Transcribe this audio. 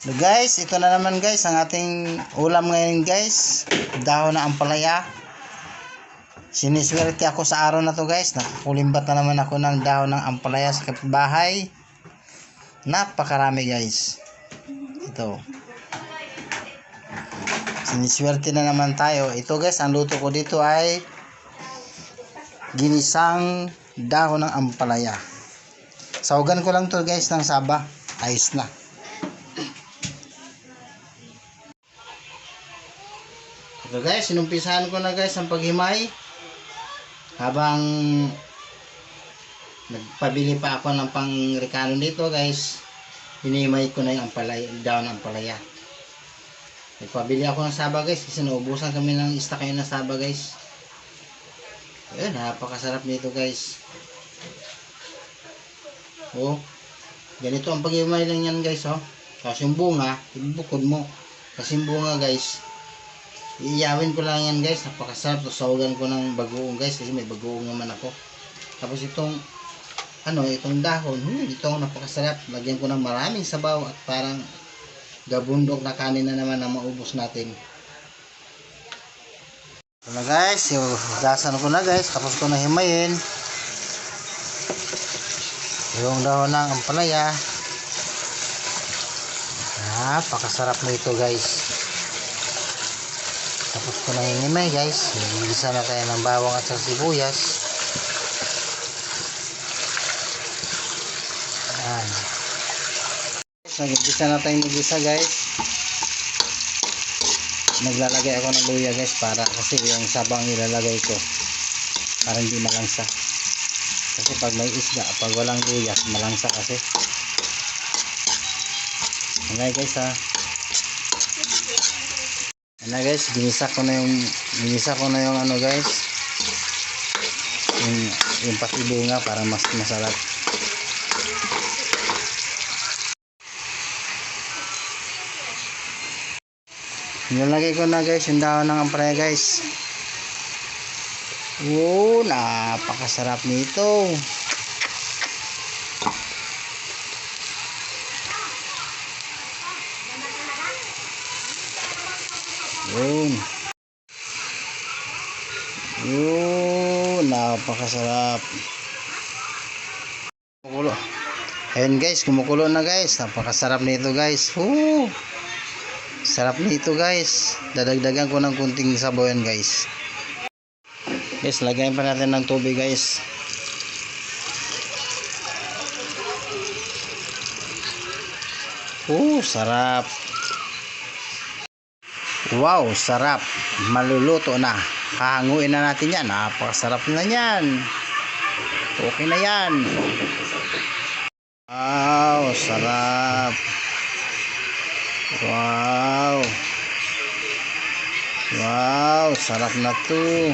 So guys, ito na naman guys ang ating ulam ngayon guys. Dahon na ampalaya. Siniswerte ako sa araw na to guys. Nakakulimbat na naman ako ng dahon ng ampalaya sa kapitbahay. Napakarami guys. Ito. Siniswerte na naman tayo. Ito guys, ang luto ko dito ay ginisang dahon ng ampalaya. Sahugan ko lang to guys ng saba. Ayos na. So guys, sinumpisahan ko na guys ang paghimay. Habang nagpabili pa ako ng pangrekano dito guys, hinimay ko na yung ampalaya, dahon ng ampalaya. Nagpabili ako ng saba guys kasi naubusan kami ng stock ngayon na saba guys. Ayun, napakasarap nito guys. Oh, ganito ang paghimay lang yan guys. Oh. Tapos yung bunga, ibukod mo. Kasi yung bunga guys, iiyawin ko lang yan guys. Napakasarap. So, sawagan ko ng bagoong guys kasi may bagoong naman ako. Tapos itong itong dahon, ito napakasarap. Lagyan ko ng maraming sabaw at parang gabundok na kanin na naman na maubos natin. Wala guys, yung gasan ko na guys. Tapos ko na himayin yung dahon ng ampalaya. Napakasarap nito guys. Tapos ko na hinimay guys. Nagigisa na tayo ng bawang at sibuyas. Ayan. Nagigisa na tayong nagigisa guys. Naglalagay ako ng luya guys para kasi yung sabang ilalagay ko para hindi malangsa. Kasi pag may isda, pag walang luya, malangsa kasi. Okay guys ha. Ayan guys, ginisa ko na yung ano guys. Yung pati bunga para mas masarap. Nilagay ko na guys yung dahon ng ampalaya guys. Wow, napakasarap nito. Yun, napakasarap. Kumukulo. Ayun guys, kumukulo na guys. Napakasarap nito guys. Sarap nito guys. Dadagdagan ko ng kunting sabaw yan guys. Guys, lagyan pa natin ng tubig guys. Sarap. Wow, sarap. Maluluto na. Hahanguin na natin yan. Napakasarap na yan. Okay na yan. Wow, sarap. Wow. Wow, sarap na to.